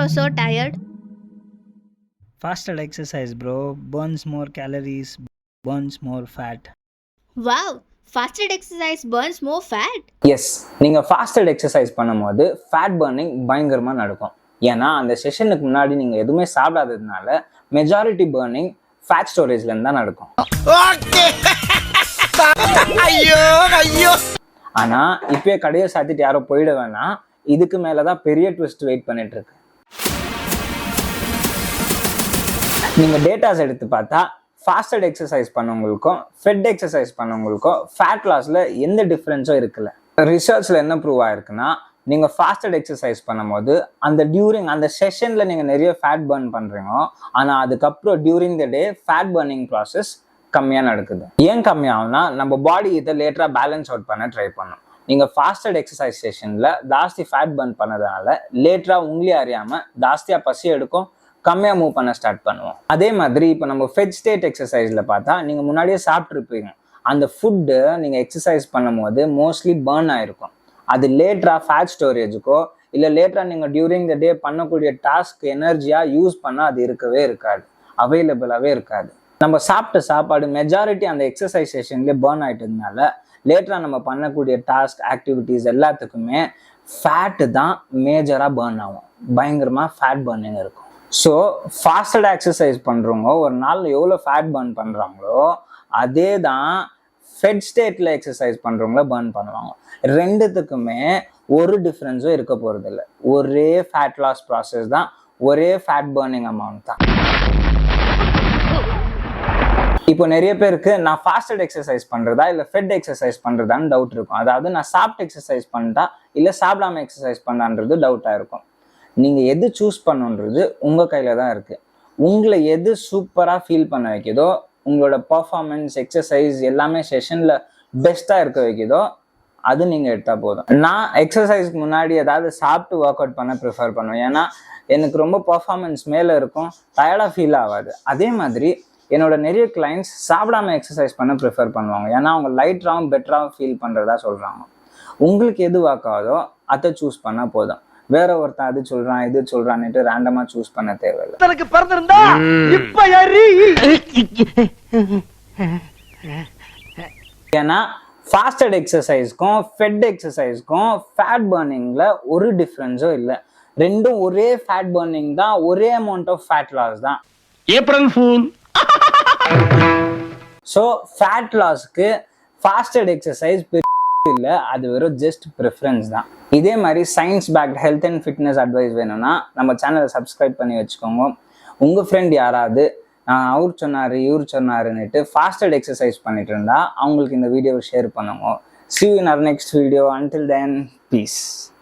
bro so tired? Fasted exercise, bro. Burns more calories, burns more fat. Wow, fasted exercise burns more fat? Yes, நீங்கள் fasted exercise பண்ணும்போது fat burning பயங்கரமாக நடக்கும். ஏன்னா அந்த செஷனுக்கு முன்னாடி நீங்கள் எதுவுமே சாப்பிடாததுனால மெஜாரிட்டி பர்னிங் ஃபேட் ஸ்டோரேஜ்லேருந்து தான் நடக்கும். ஆனால் இப்போயே கடையை சாத்திட்டு யாரோ போயிட வேணாம், இதுக்கு மேலே தான் பெரிய ட்விஸ்ட் வெயிட் பண்ணிட்டு இருக்கு. நீங்கள் டேட்டாஸ் எடுத்து பார்த்தா ஃபாஸ்டட் எக்ஸசைஸ் பண்ணவங்களுக்கும் ஃபெட் எக்ஸசைஸ் பண்ணவங்களுக்கும் ஃபேட் லாஸில் எந்த டிஃப்ரென்ஸும் இருக்குல்ல. ரிசர்ச்சில் என்ன ப்ரூவ் ஆயிருக்குன்னா, நீங்கள் ஃபாஸ்டட் எக்ஸசைஸ் பண்ணும்போது அந்த செஷனில் நீங்கள் நிறைய ஃபேட் பர்ன் பண்ணுறீங்க, ஆனால் அதுக்கப்புறம் during the day fat burning process கம்மியாக நடக்குது. ஏன் கம்மியாகும்னா, நம்ம பாடி இதை லேட்டராக பேலன்ஸ் அவுட் பண்ண ட்ரை பண்ணும். நீங்கள் ஃபாஸ்டட் எக்ஸசைஸ் செஷனில் ஜாஸ்தி ஃபேட் பர்ன் பண்ணதுனால லேட்டராக உங்களே அறியாமல் ஜாஸ்தியாக பசி எடுக்கும், கம்மியாக மூவ் பண்ண ஸ்டார்ட் பண்ணுவோம். அதே மாதிரி இப்போ நம்ம ஃபெட் ஸ்டேட் எக்ஸசைஸில் பார்த்தா நீங்கள் முன்னாடியே சாப்பிட்ருப்பீங்க, அந்த ஃபுட்டு நீங்கள் எக்ஸசைஸ் பண்ணும் போது மோஸ்ட்லி பர்ன் ஆகிருக்கும். அது லேட்டராக ஃபேட் ஸ்டோரேஜுக்கோ இல்லை லேட்டராக நீங்கள் டியூரிங் த டே பண்ணக்கூடிய டாஸ்க் எனர்ஜியாக யூஸ் பண்ணால் அது இருக்கவே இருக்காது, அவைலபிளாகவே இருக்காது. நம்ம சாப்பிட்ட சாப்பாடு மெஜாரிட்டி அந்த எக்ஸசைஸ் செஷன்லேயே பர்ன் ஆகிட்டதுனால லேட்டராக நம்ம பண்ணக்கூடிய டாஸ்க் ஆக்டிவிட்டீஸ் எல்லாத்துக்குமே ஃபேட்டு தான் மேஜராக பர்ன் ஆகும், பயங்கரமாக ஃபேட் பர்னிங் இருக்கும். ஸோ ஃபாஸ்டட் எக்ஸசைஸ் பண்ணுறவங்க ஒரு நாளில் எவ்வளோ ஃபேட் பர்ன் பண்ணுறாங்களோ அதே தான் ஃபெட் ஸ்டேட்டில் எக்ஸசைஸ் பண்ணுறவங்கள பர்ன் பண்ணுவாங்க. ரெண்டுத்துக்குமே ஒரு டிஃப்ரென்ஸும் இருக்க போகிறது இல்லை, ஒரே ஃபேட் லாஸ் ப்ராசஸ் தான், ஒரே ஃபேட் பர்னிங் அமௌண்ட் தான். இப்போ நிறைய பேருக்கு நான் ஃபாஸ்டட் எக்ஸசைஸ் பண்ணுறதா இல்லை ஃபெட் எக்ஸசைஸ் பண்ணுறதான்னு டவுட் இருக்கும். அதாவது நான் சாப்பிட்டு எக்ஸசைஸ் பண்ணிட்டா இல்லை சாப்பிடாம எக்ஸசைஸ் பண்ணான்றது டவுட்டாக இருக்கும். நீங்கள் எது சூஸ் பண்ணுன்றது உங்கள் கையில் தான் இருக்குது. உங்களை எது சூப்பராக ஃபீல் பண்ண வைக்குதோ, உங்களோட பர்ஃபார்மன்ஸ் எக்ஸசைஸ் எல்லாமே செஷனில் பெஸ்ட்டாக இருக்க வைக்குதோ அது நீங்கள் எடுத்தால் போதும். நான் எக்ஸசைஸ்க்கு முன்னாடி ஏதாவது சாப்பிட்டு ஒர்க் அவுட் பண்ண ப்ரிஃபர் பண்ணுவேன். ஏன்னா எனக்கு ரொம்ப பர்ஃபார்மன்ஸ் மேலே இருக்கும், டயர்டாக ஃபீல் ஆகாது. அதே மாதிரி என்னோட நிறைய கிளைண்ட்ஸ் சாப்பிடாம எக்ஸசைஸ் பண்ண ப்ரிஃபர் பண்ணுவாங்க, ஏன்னா அவங்க லைட்டராகவும் பெட்டராகவும் ஃபீல் பண்ணுறதா சொல்கிறாங்க. உங்களுக்கு எது ஒர்க் ஆகுதோ அதை சூஸ் பண்ணால் போதும். வேற ஒருத்தன் அது சொல்றான் இது சொல்றான்னுட்டு ரேண்டமா சூஸ் பண்ண தேவையில்லை. எனக்கு பிறந்திருந்தா இப்ப ஏன்னா ஃபாஸ்டட் எக்ஸசைஸ்க்கும் ஃபெட் எக்ஸசைஸ்க்கும் ஃபேட் பர்னிங்ல ஒரு டிஃப்ரென்ஸும் இல்லை. ரெண்டும் ஒரே ஃபேட் பர்னிங் தான், ஒரே அமௌண்ட் ஆஃப் ஃபேட் லாஸ் தான். April fool. ஸோ ஃபேட் லாஸ்க்கு ஃபாஸ்டட் எக்ஸசைஸ் இல்லை, அது வெறும் ஜஸ்ட் ப்ரிஃபரன்ஸ் தான். இதே மாதிரி science backed health and fitness advice வேணும்னா நம்ம சேனலை சப்ஸ்கிரைப் பண்ணி வச்சுக்கோங்க. உங்கள் ஃப்ரெண்ட் யாராவது அவர் சொன்னார் இவர் சொன்னாருன்னுட்டு ஃபாஸ்டட் எக்ஸசைஸ் பண்ணிட்டு இருந்தா அவங்களுக்கு இந்த வீடியோவை ஷேர் பண்ணுங்க. See you in our next video. Until then, peace.